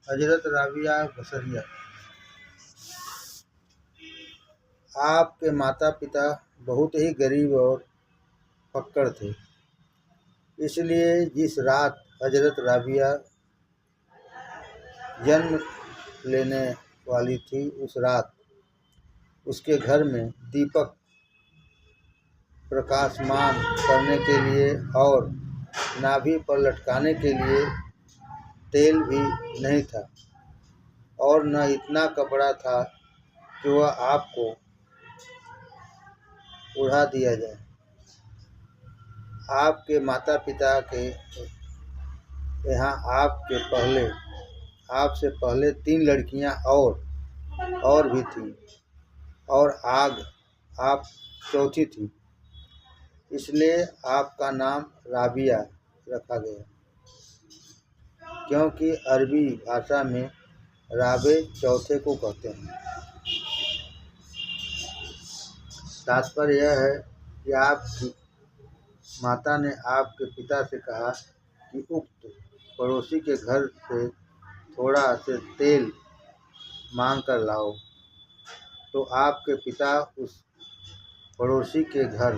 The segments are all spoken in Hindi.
हजरत राबिया बसरिया। आपके माता पिता बहुत ही गरीब और फक्कड़ थे, इसलिए जिस रात हजरत राबिया जन्म लेने वाली थी, उस रात उसके घर में दीपक प्रकाशमान करने के लिए और नाभि पर लटकाने के लिए तेल भी नहीं था, और न इतना कपड़ा था कि वह आपको उड़ा दिया जाए। आपके माता पिता के यहाँ आपसे पहले 3 लड़कियां और भी थीं, और आप चौथी थी, इसलिए आपका नाम राबिया रखा गया, क्योंकि अरबी भाषा में राबे चौथे को कहते हैं। तात्पर्य यह है कि आपकी माता ने आपके पिता से कहा कि उक्त पड़ोसी के घर से थोड़ा से तेल मांग कर लाओ, तो आपके पिता उस पड़ोसी के घर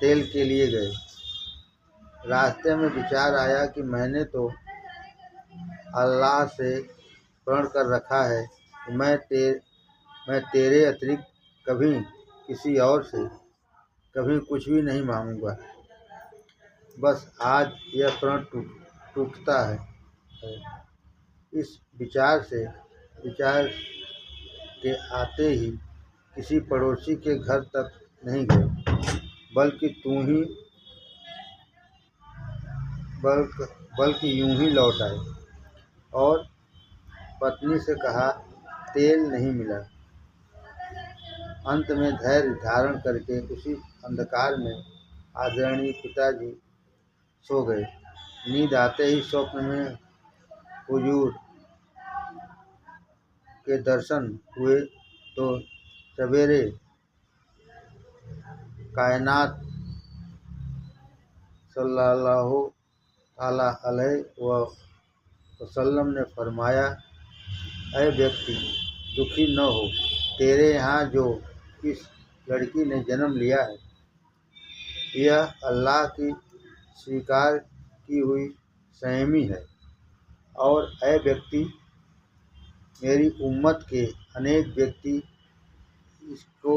तेल के लिए गए। रास्ते में विचार आया कि मैंने तो अल्लाह से प्रण कर रखा है कि मैं तेरे अतिरिक्त कभी किसी और से कभी कुछ भी नहीं मांगूंगा। बस आज यह प्रण टूटता है। इस विचार के आते ही किसी पड़ोसी के घर तक नहीं गए, बल्कि यूं ही लौट आए और पत्नी से कहा, तेल नहीं मिला। अंत में धैर्य धारण करके उसी अंधकार में आदरणीय पिताजी सो गए। नींद आते ही स्वप्न में हुजूर के दर्शन हुए तो सवेरे कायनात सल्लल्लाहु अलैहि वसल्लम ने फरमाया, ऐ व्यक्ति, दुखी न हो, तेरे यहाँ जो इस लड़की ने जन्म लिया है, यह अल्लाह की स्वीकार की हुई संयमी है। और ऐ व्यक्ति, मेरी उम्मत के अनेक व्यक्ति इसके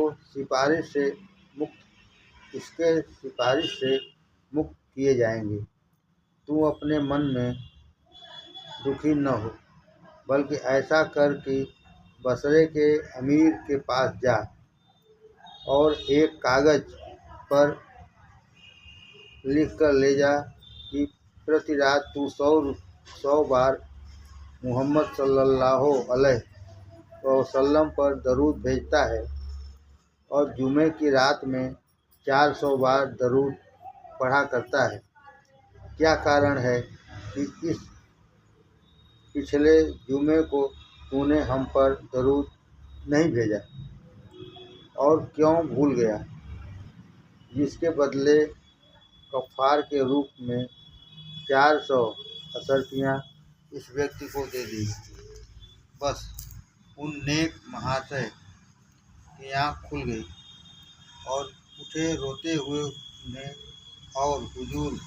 सिफारिश से मुक्त किए जाएंगे। तू अपने मन में दुखी न हो, बल्कि ऐसा कर कि बसरे के अमीर के पास जा और एक कागज पर लिख कर ले जा कि प्रति रात तू 100 बार मोहम्मद सल्लल्लाहु अलैहि वसल्लम पर दरूद भेजता है, और जुमे की रात में 400 बार दरूद पढ़ा करता है। क्या कारण है कि इस पिछले जुमे को तूने हम पर दरूद नहीं भेजा, और क्यों भूल गया, जिसके बदले कफ़ार के रूप में 400 अशर्फियाँ इस व्यक्ति को दे दी। बस उन नेक महाशय की आँख खुल गई और उठे। रोते हुए उन्हें और हुजूर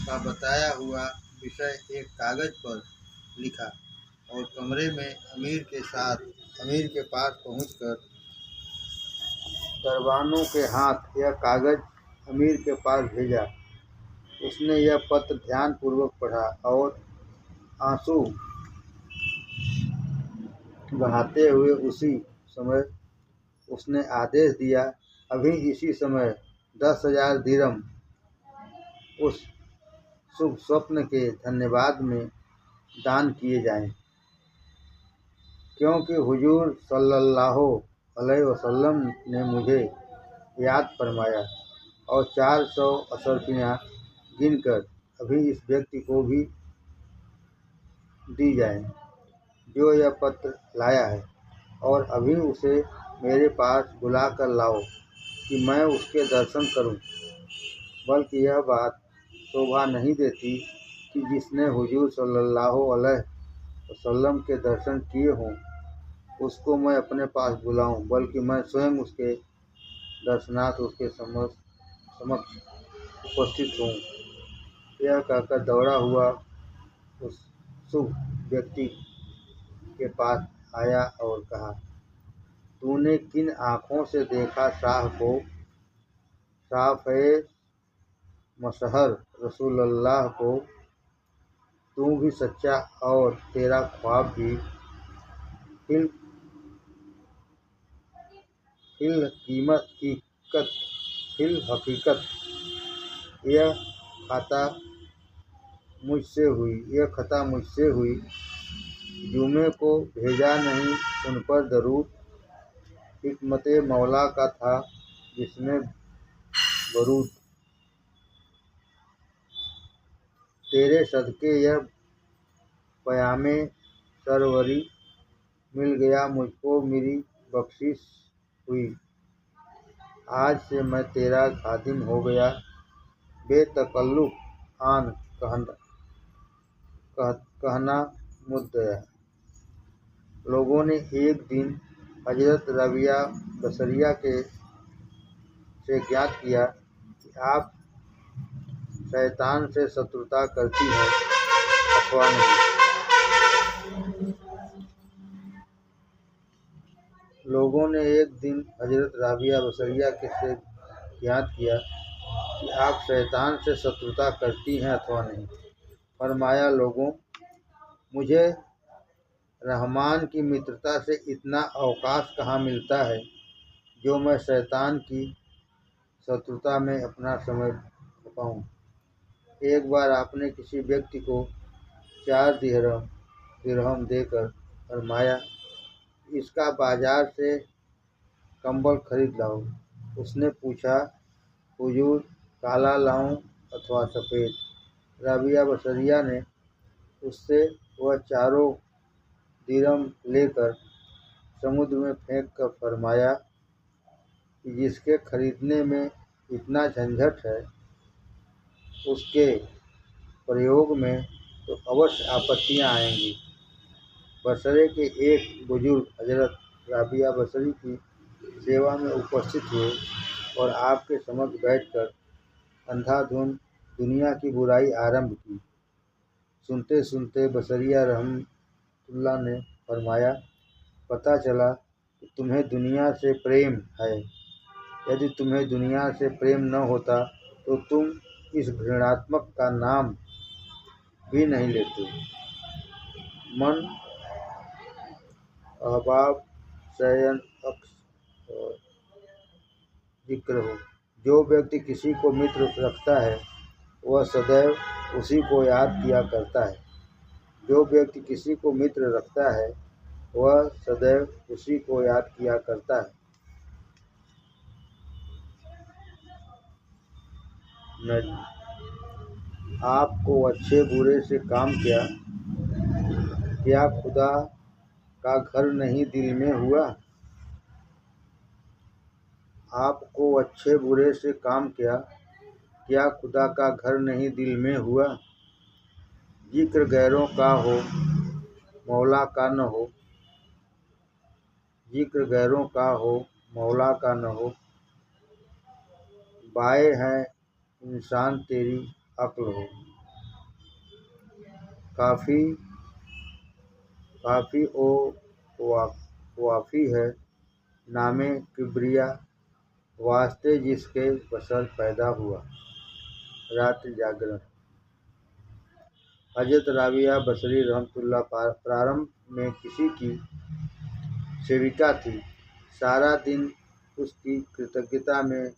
का बताया हुआ विषय एक कागज पर लिखा, और कमरे में अमीर के पास पहुंचकर दरबानों के हाथ यह कागज अमीर के पास भेजा। उसने यह पत्र ध्यानपूर्वक पढ़ा और आंसू बहाते हुए उसी समय उसने आदेश दिया, अभी इसी समय 10,000 दिरहम उस शुभ स्वप्न के धन्यवाद में दान किए जाएं, क्योंकि हुजूर सल्लल्लाहु अलैहि वसल्लम ने मुझे याद फरमाया, और 400 अशर्फियाँ गिनकर अभी इस व्यक्ति को भी दी जाएं जो यह पत्र लाया है, और अभी उसे मेरे पास बुला कर लाओ कि मैं उसके दर्शन करूं। बल्कि यह बात शोभा नहीं देती कि जिसने हुजूर सल्लल्लाहु अलैहि वसल्लम के दर्शन किए हों उसको मैं अपने पास बुलाऊं, बल्कि मैं स्वयं उसके दर्शनार्थ उसके समक्ष उपस्थित हूँ। यह कहकर दौड़ा हुआ उस शुभ व्यक्ति के पास आया और कहा, तूने किन आँखों से देखा शाह को? साफ़े मशहर रसूलुल्लाह को? तू भी सच्चा और तेरा ख्वाब भी फिल हकीकत यह खता मुझसे हुई। जुमे को भेजा नहीं उन पर दरूद, हिकमत मौला का था जिसमें बरूद। तेरे सदके यह पयामे सरवरी मिल गया, मुझको मेरी बख्शिश हुई। आज से मैं तेरा खादिम हो गया, बेतकल्लुफ़ आन कहना मुद्दया। लोगों ने एक दिन हजरत रबिया बसरिया से ज्ञात किया कि आप शैतान से शत्रुता करती हैं अथवा नहीं। लोगों ने एक दिन हजरत राबिया बसरिया से ज्ञात किया कि आप शैतान से शत्रुता करती हैं अथवा नहीं। फरमाया, लोगों, मुझे रहमान की मित्रता से इतना अवकाश कहाँ मिलता है जो मैं शैतान की शत्रुता में अपना समय खपाऊं। एक बार आपने किसी व्यक्ति को 4 दिरहम देकर फरमाया, इसका बाजार से कंबल खरीद लाओ। उसने पूछा, हुजूर, काला लाऊं अथवा सफ़ेद? राबिया बसरिया ने उससे वह 4 दिरहम लेकर समुद्र में फेंक कर फरमाया कि जिसके खरीदने में इतना झंझट है उसके प्रयोग में तो अवश्य आपत्तियां आएंगी। बसरे के एक बुजुर्ग हजरत राबिया बसरी की सेवा में उपस्थित हुए और आपके समक्ष बैठकर अंधाधुंध दुनिया की बुराई आरंभ की। सुनते सुनते बसरिया रहमतुल्लाह ने फरमाया, पता चला कि तुम्हें दुनिया से प्रेम है। यदि तुम्हें दुनिया से प्रेम न होता तो तुम इस घृणात्मक का नाम भी नहीं लेते। मन अहबाब शयन अक्स जिक्र हो। जो व्यक्ति किसी को मित्र रखता है वह सदैव उसी को याद किया करता है। जो व्यक्ति किसी को मित्र रखता है वह सदैव उसी को याद किया करता है। आपको अच्छे बुरे से काम क्या खुदा का घर नहीं दिल में हुआ? आपको अच्छे बुरे से काम क्या खुदा का घर नहीं दिल में हुआ? जिक्र गैरों का हो मौला का न हो, जिक्र गैरों का हो मौला का न हो। बाए हैं इंसान तेरी अक्ल हो। काफ़ी ओ वाफ़ी है नामे किबरिया, वास्ते जिसके बशर पैदा हुआ। रात्रि जागरण। हजरत राबिया बसरी रहमतुल्लाह प्रारंभ में किसी की सेविका थी। सारा दिन उसकी कृतज्ञता में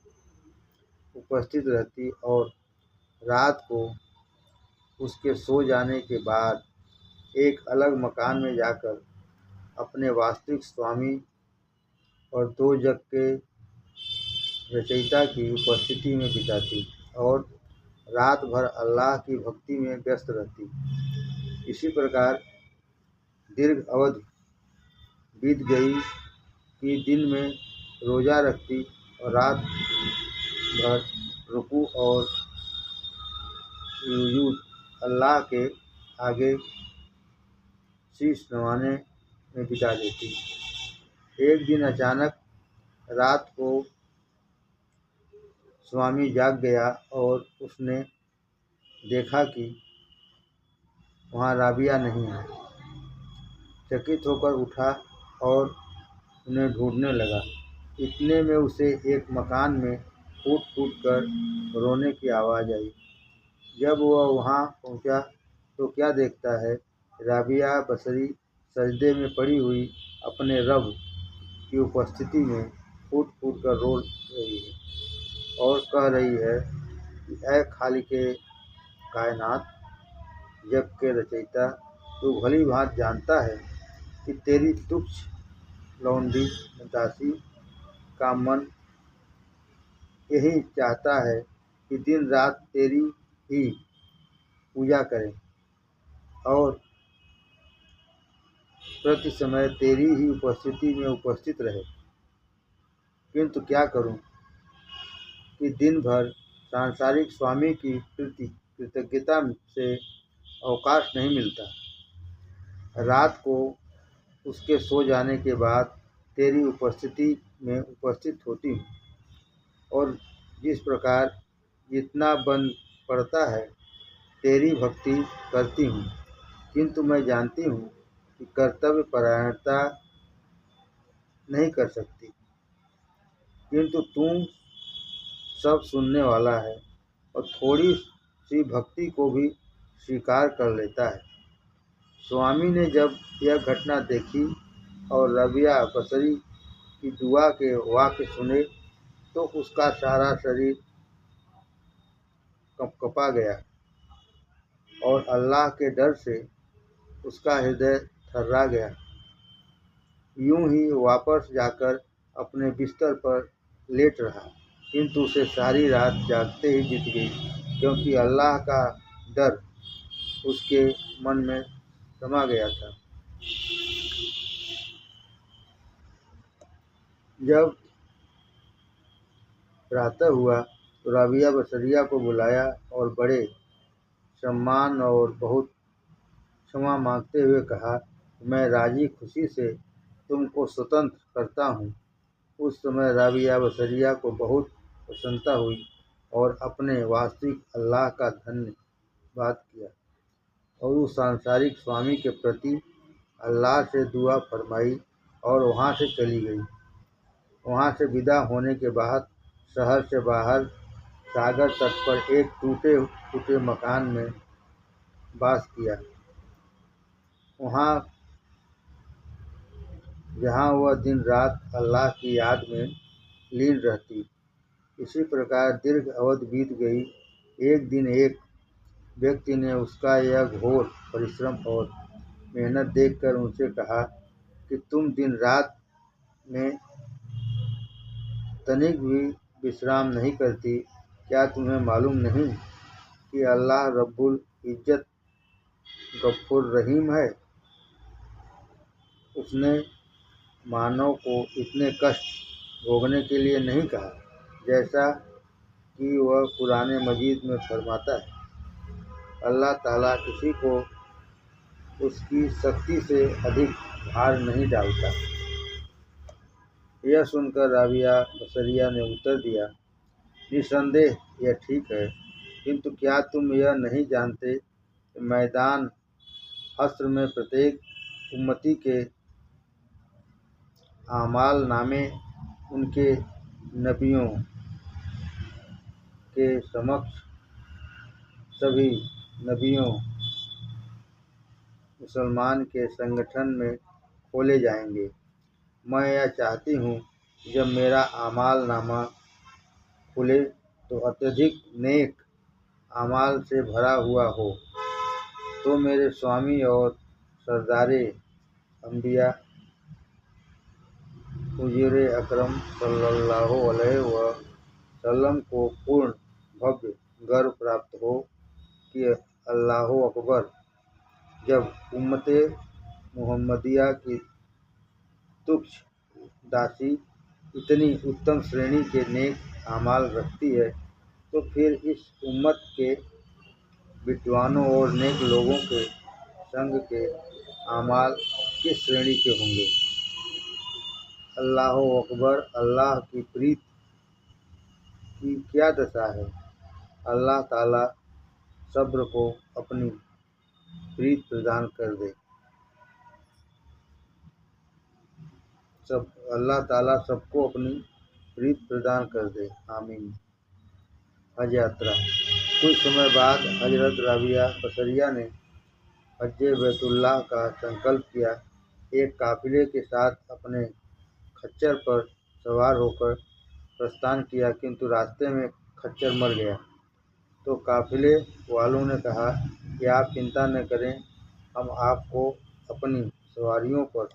उपस्थित रहती और रात को उसके सो जाने के बाद एक अलग मकान में जाकर अपने वास्तविक स्वामी और 2 जग के रचयिता की उपस्थिति में बिताती और रात भर अल्लाह की भक्ति में व्यस्त रहती। इसी प्रकार दीर्घ अवधि बीत गई कि दिन में रोज़ा रखती और रात भर रुकू और सुजूद अल्लाह के आगे शीश नवाने में बिता देती। एक दिन अचानक रात को स्वामी जाग गया और उसने देखा कि वहाँ राबिया नहीं है। चकित होकर उठा और उन्हें ढूंढने लगा। इतने में उसे एक मकान में फूट फूट कर रोने की आवाज़ आई। जब वह वहाँ पहुँचा तो क्या देखता है, राबिया बसरी सजदे में पड़ी हुई अपने रब की उपस्थिति में फूट फूट कर रो रही है और कह रही है कि ऐ खालिके कायनात, जग के रचयिता, तू भली भांति जानता है कि तेरी तुच्छ लौंडी दासी का मन यही चाहता है कि दिन रात तेरी ही पूजा करे और प्रति समय तेरी ही उपस्थिति में उपस्थित रहे। किंतु क्या करूं कि दिन भर सांसारिक स्वामी की कृतज्ञता से अवकाश नहीं मिलता। रात को उसके सो जाने के बाद तेरी उपस्थिति में उपस्थित होती हूँ और जिस प्रकार जितना बन पड़ता है तेरी भक्ति करती हूँ, किंतु मैं जानती हूँ कि कर्तव्य परायणता नहीं कर सकती। किंतु तू सब सुनने वाला है और थोड़ी सी भक्ति को भी स्वीकार कर लेता है। स्वामी ने जब यह घटना देखी और रबिया बसरी की दुआ के वाक्य सुने तो उसका सारा शरीर कँपा गया और अल्लाह के डर से उसका हृदय थर्रा गया। यूं ही वापस जाकर अपने बिस्तर पर लेट रहा, किंतु उसे सारी रात जागते ही बीत गई, क्योंकि अल्लाह का डर उसके मन में समा गया था। जब प्रातः हुआ तो राबिया बसरिया को बुलाया और बड़े सम्मान और बहुत क्षमा मांगते हुए कहा, मैं राजी खुशी से तुमको स्वतंत्र करता हूँ। उस समय राबिया बसरिया को बहुत प्रसन्नता हुई और अपने वास्तविक अल्लाह का धन्यवाद किया और उस सांसारिक स्वामी के प्रति अल्लाह से दुआ फरमाई और वहाँ से चली गई। वहाँ से विदा होने के बाद शहर से बाहर सागर तट पर एक टूटे फूटे मकान में वास किया, वहाँ जहाँ वह दिन रात अल्लाह की याद में लीन रहती। इसी प्रकार दीर्घ अवधि बीत गई। एक दिन एक व्यक्ति ने उसका यह घोर परिश्रम और मेहनत देखकर उनसे कहा कि तुम दिन रात में तनिक भी विश्राम नहीं करती। क्या तुम्हें मालूम नहीं कि अल्लाह रब्बुल इज्जत गफ्फूर रहीम है? उसने मानव को इतने कष्ट भोगने के लिए नहीं कहा जैसा कि वह कुरान मजीद में फरमाता है। अल्लाह ताला किसी को उसकी शक्ति से अधिक भार नहीं डालता। यह सुनकर राबिया बसरिया ने उत्तर दिया, निसंदेह यह ठीक है, किंतु क्या तुम यह नहीं जानते कि मैदान हश्र में प्रत्येक उम्मती के आमाल नामे उनके नबियों के समक्ष सभी नबियों मुसलमान के संगठन में खोले जाएंगे। मैं यह चाहती हूँ कि जब मेरा आमाल नामा खुले तो अत्यधिक नेक आमाल से भरा हुआ हो, तो मेरे स्वामी और सरदारे अंबिया हुजूर अकरम सल्लल्लाहु अलैहि वसल्लम को पूर्ण भव्य गर्व प्राप्त हो कि अल्लाहु अकबर, जब उम्मते मुहम्मदिया की तुच्छ दासी इतनी उत्तम श्रेणी के नेक आमाल रखती है, तो फिर इस उम्मत के विद्वानों और नेक लोगों के संग के आमाल किस श्रेणी के होंगे। अल्लाह अकबर। अल्लाह की प्रीत की क्या दशा है। अल्लाह ताला सब्र को अपनी प्रीत प्रदान कर दे। अल्लाह ताला सबको अपनी प्रीत प्रदान कर दे। आमीन। हज यात्रा। कुछ समय बाद हजरत राबिया बसरिया ने हज बैतुल्लाह का संकल्प किया। एक काफिले के साथ अपने खच्चर पर सवार होकर प्रस्थान किया, किंतु रास्ते में खच्चर मर गया। तो काफिले वालों ने कहा कि आप चिंता न करें, हम आपको अपनी सवारियों पर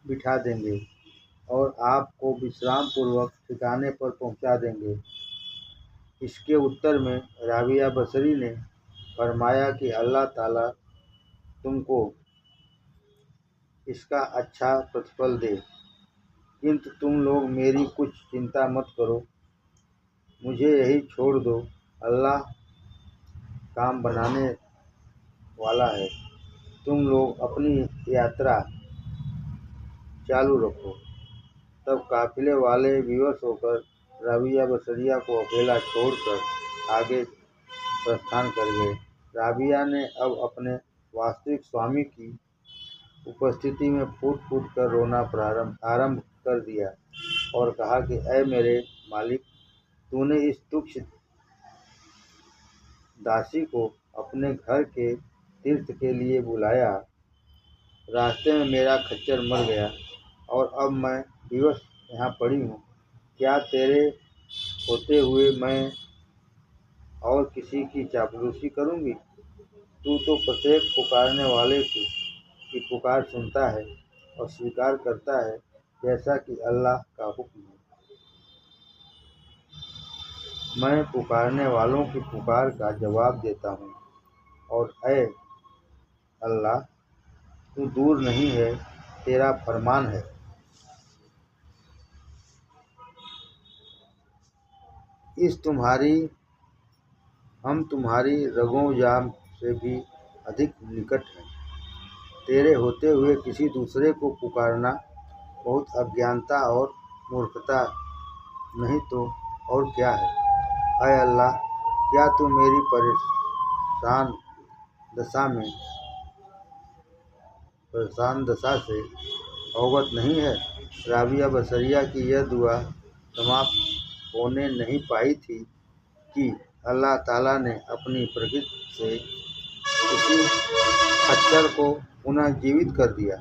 बिठा देंगे और आपको विश्राम पूर्वक ठिकाने पर पहुंचा देंगे। इसके उत्तर में राबिया बसरी ने फरमाया कि अल्लाह ताला तुमको इसका अच्छा प्रतिफल दे, किंतु तुम लोग मेरी कुछ चिंता मत करो, मुझे यही छोड़ दो, अल्लाह काम बनाने वाला है, तुम लोग अपनी यात्रा चालू रखो। तब काफिले वाले विवश होकर राबिया बसरिया को अकेला छोड़कर आगे प्रस्थान कर गए। राबिया ने अब अपने वास्तविक स्वामी की उपस्थिति में फूट फूट कर रोना आरंभ कर दिया और कहा कि ऐ मेरे मालिक, तूने इस तुच्छ दासी को अपने घर के तीर्थ के लिए बुलाया, रास्ते में मेरा खच्चर मर गया और अब मैं विवश यहाँ पड़ी हूँ। क्या तेरे होते हुए मैं और किसी की चापलूसी करूँगी। तू तो प्रत्येक पुकारने वाले की पुकार सुनता है और स्वीकार करता है, जैसा कि अल्लाह का हुक्म है। मैं पुकारने वालों की पुकार का जवाब देता हूँ और ऐ अल्लाह, तू दूर नहीं है, तेरा फरमान है। हम तुम्हारी रगों जाम से भी अधिक निकट हैं। तेरे होते हुए किसी दूसरे को पुकारना बहुत अज्ञानता और मूर्खता नहीं तो और क्या है। ऐ अल्लाह, क्या तू मेरी परेशान दशा से अवगत नहीं है। राबिया बसरिया की यह दुआ समाप्त होने नहीं पाई थी कि अल्लाह ताला ने अपनी प्रकृति से उसी खच्चर को पुनः जीवित कर दिया।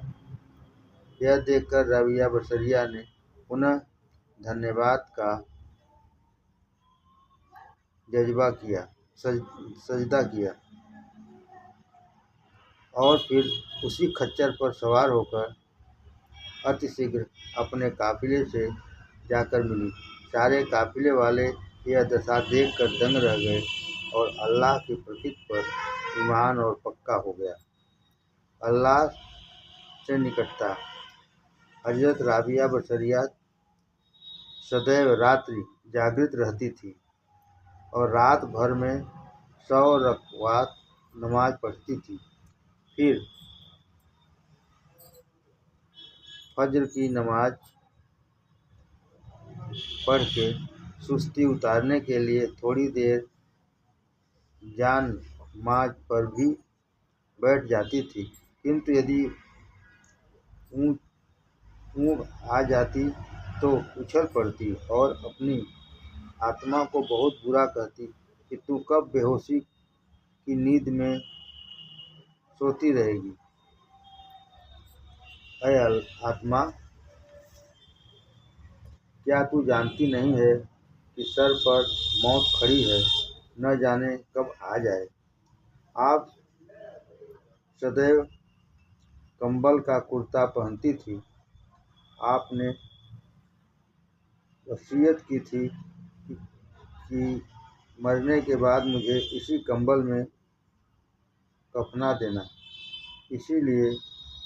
यह देखकर राबिया बसरिया ने पुनः धन्यवाद का सजदा किया और फिर उसी खच्चर पर सवार होकर अतिशीघ्र अपने काफिले से जाकर मिली। सारे काफिले वाले यह दशा देखकर दंग रह गए और अल्लाह की प्रतीक पर ईमान और पक्का हो गया। अल्लाह से निकटता। हजरत राबिया बसरिया सदैव रात्रि जागृत रहती थी और रात भर में 100 रकात नमाज पढ़ती थी। फिर फज्र की नमाज पढ़ के सुस्ती उतारने के लिए थोड़ी देर जान माज पर भी बैठ जाती थी, किंतु यदि ऊँघ आ जाती तो उछल पड़ती और अपनी आत्मा को बहुत बुरा कहती कि तू कब बेहोशी की नींद में सोती रहेगी। ऐ आत्मा, क्या तू जानती नहीं है कि सर पर मौत खड़ी है, न जाने कब आ जाए। आप सदैव कंबल का कुर्ता पहनती थी। आपने वसीयत की थी कि मरने के बाद मुझे इसी कंबल में कफना देना। इसीलिए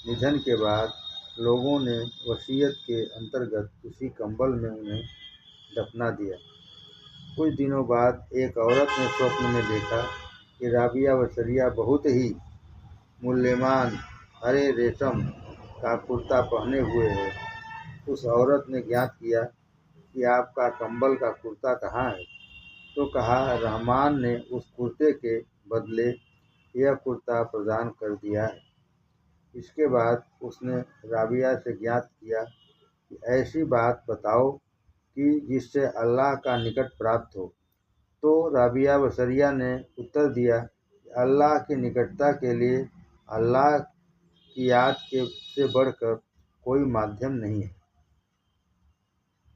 निधन के बाद लोगों ने वसीयत के अंतर्गत उसी कंबल में उन्हें दफना दिया। कुछ दिनों बाद एक औरत ने स्वप्न में देखा कि राबिया बसरिया बहुत ही मूल्यवान हरे रेशम का कुर्ता पहने हुए है। उस औरत ने ज्ञात किया कि आपका कंबल का कुर्ता कहाँ है, तो कहा रहमान ने उस कुर्ते के बदले यह कुर्ता प्रदान कर दिया है। इसके बाद उसने राबिया से ज्ञात किया कि ऐसी बात बताओ कि जिससे अल्लाह का निकट प्राप्त हो। तो राबिया बसरिया ने उत्तर दिया कि अल्लाह की निकटता के लिए अल्लाह की याद के से बढ़कर कोई माध्यम नहीं है।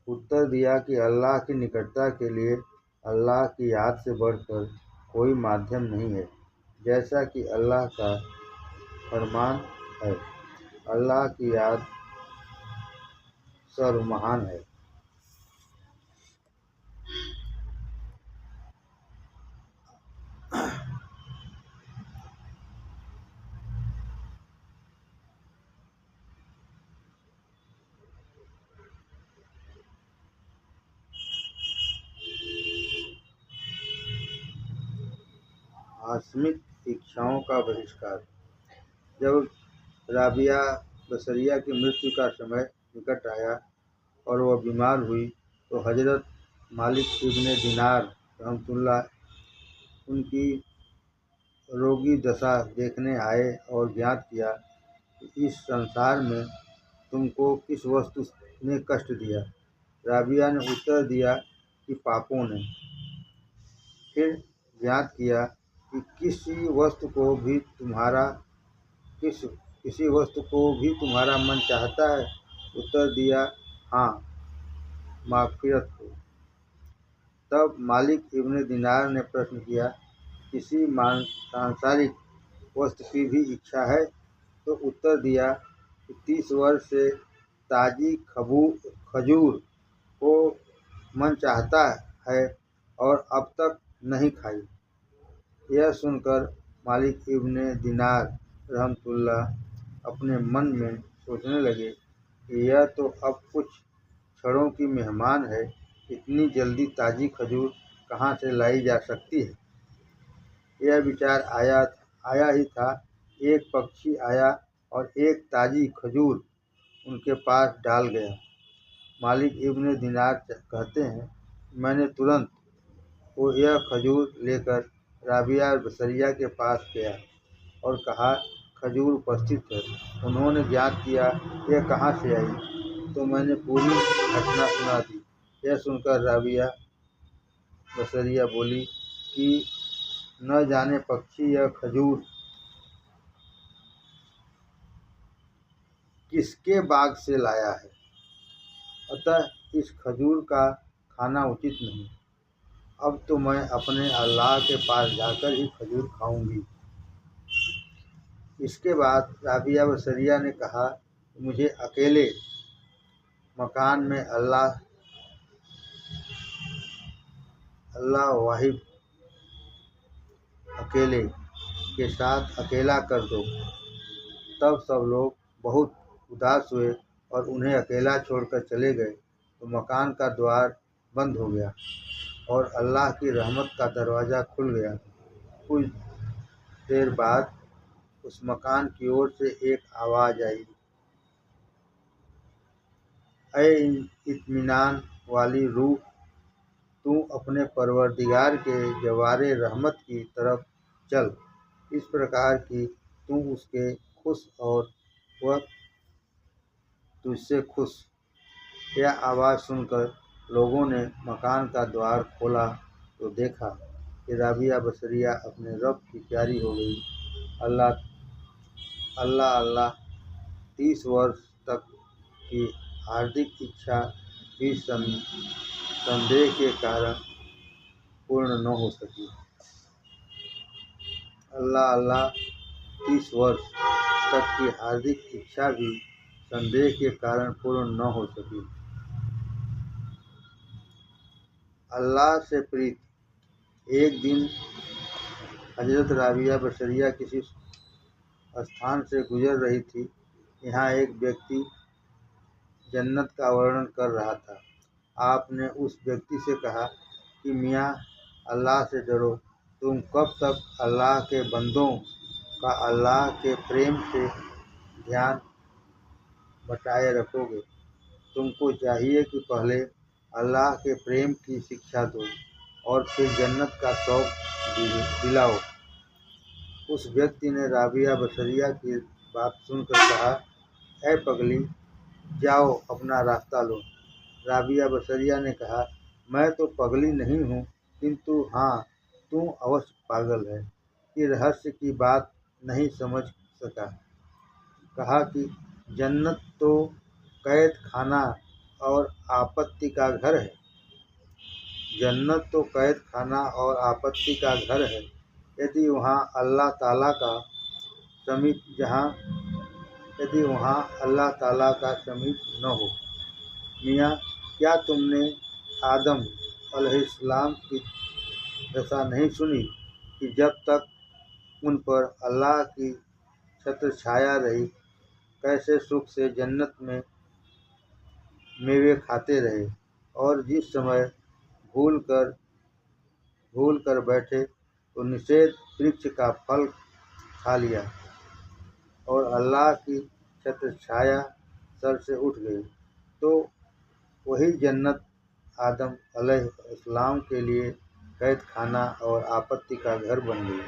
उत्तर दिया कि अल्लाह की निकटता के लिए अल्लाह की याद से बढ़कर कोई माध्यम नहीं है, जैसा कि अल्लाह का फरमान है, अल्लाह की याद सर्वमहान है। आकस्मिक इच्छाओं का बहिष्कार। जब राबिया बसरिया की मृत्यु का समय निकट आया और वह बीमार हुई, तो हजरत मालिक इब्ने दिनार रहमतुल्लाह उनकी रोगी दशा देखने आए और ज्ञात किया कि इस संसार में तुमको किस वस्तु ने कष्ट दिया। राबिया ने उत्तर दिया कि पापों ने। फिर ज्ञात किया कि किस किसी वस्तु को भी तुम्हारा मन चाहता है। उत्तर दिया, हाँ, मागफिरत को। तब मालिक इब्ने दिनार ने प्रश्न किया, किसी सांसारिक वस्तु की भी इच्छा है? तो उत्तर दिया कि 30 वर्ष से ताजी खजूर को मन चाहता है और अब तक नहीं खाई। यह सुनकर मालिक इब्ने दिनार रहमतुल्लाह अपने मन में सोचने लगे कि यह तो अब कुछ क्षणों की मेहमान है, इतनी जल्दी ताजी खजूर कहाँ से लाई जा सकती है। यह विचार आया ही था, एक पक्षी आया और एक ताजी खजूर उनके पास डाल गया। मालिक इब्ने दिनार कहते हैं, मैंने तुरंत वो यह खजूर लेकर राबिया बसरिया के पास गया और कहा, खजूर उपस्थित है। उन्होंने ज्ञात किया, यह कहाँ से आई? तो मैंने पूरी घटना सुना दी। यह सुनकर राबिया बसरिया बोली कि न जाने पक्षी यह खजूर किसके बाग से लाया है, अतः इस खजूर का खाना उचित नहीं। अब तो मैं अपने अल्लाह के पास जाकर ही खजूर खाऊंगी। इसके बाद राबिया बसरिया ने कहा, मुझे अकेले मकान में अल्लाह वाहिद अकेले के साथ अकेला कर दो। तब सब लोग बहुत उदास हुए और उन्हें अकेला छोड़कर चले गए, तो मकान का द्वार बंद हो गया और अल्लाह की रहमत का दरवाज़ा खुल गया। कुछ देर बाद उस मकान की ओर से एक आवाज़ आई, ऐ इत्मीनान वाली रूह, तू अपने परवरदिगार के जवारे रहमत की तरफ चल, इस प्रकार कि तू उसके खुश और वह तुझसे खुश। यह आवाज़ सुनकर लोगों ने मकान का द्वार खोला तो देखा कि राबिया बसरिया अपने रब की प्यारी हो गई। अल्लाह अल्लाह 30 वर्ष तक की हार्दिक इच्छा भी संदेह के कारण पूर्ण न हो सकी। अल्लाह अल्लाह 30 वर्ष तक की हार्दिक इच्छा भी संदेह के कारण पूर्ण न हो सकी। अल्लाह से प्रीत। एक दिन हजरत राबिया बसरिया किसी स्थान से गुजर रही थी। यहाँ एक व्यक्ति जन्नत का वर्णन कर रहा था। आपने उस व्यक्ति से कहा कि मियाँ अल्लाह से डरो। तुम कब तक अल्लाह के बंदों का अल्लाह के प्रेम से ध्यान बटाए रखोगे? तुमको चाहिए कि पहले अल्लाह के प्रेम की शिक्षा दो और फिर जन्नत का शौक दिलाओ। उस व्यक्ति ने राबिया बसरिया की बात सुनकर कहा, ऐ पगली, जाओ अपना रास्ता लो। राबिया बसरिया ने कहा, मैं तो पगली नहीं हूँ, किंतु हाँ, तू अवश्य पागल है कि रहस्य की बात नहीं समझ सका। कहा कि जन्नत तो कैद खाना और आपत्ति का घर है। जन्नत तो कैद खाना और आपत्ति का घर है। यदि वहाँ अल्लाह ताला का समीप न हो। मियाँ, क्या तुमने आदम अलैहिस्सलाम की दशा नहीं सुनी कि जब तक उन पर अल्लाह की छत्र छाया रही, कैसे सुख से जन्नत में मेवे खाते रहे, और जिस समय भूल कर बैठे तो निषेध वृक्ष का फल खा लिया और अल्लाह की छत्र छाया सर से उठ गई, तो वही जन्नत आदम अलैहिस्सलाम के लिए कैद खाना और आपत्ति का घर बन गई।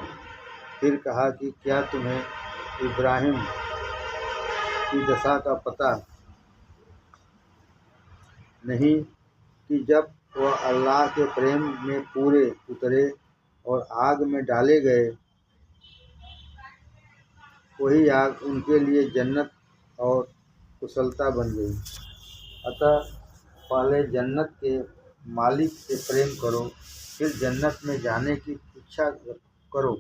फिर कहा कि क्या तुम्हें इब्राहिम की दशा का पता नहीं कि जब वह अल्लाह के प्रेम में पूरे उतरे और आग में डाले गए, वही आग उनके लिए जन्नत और कुशलता बन गई। अतः पहले जन्नत के मालिक से प्रेम करो, फिर जन्नत में जाने की इच्छा करो।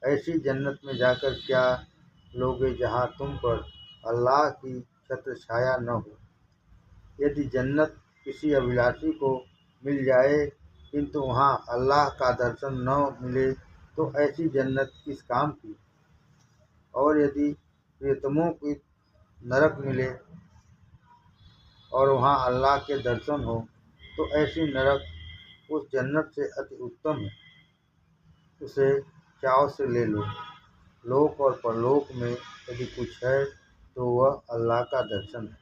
ऐसी जन्नत में जाकर क्या लोगे जहाँ तुम पर अल्लाह की छत्र छाया न हो। यदि जन्नत किसी अभिलाषी को मिल जाए किंतु वहाँ अल्लाह का दर्शन न मिले, तो ऐसी जन्नत किस काम की। और यदि प्रियतमों की नरक मिले और वहाँ अल्लाह के दर्शन हो, तो ऐसी नरक उस जन्नत से अति उत्तम है। उसे चाव से ले लो। लोक और परलोक में यदि कुछ है तो वह अल्लाह का दर्शन है।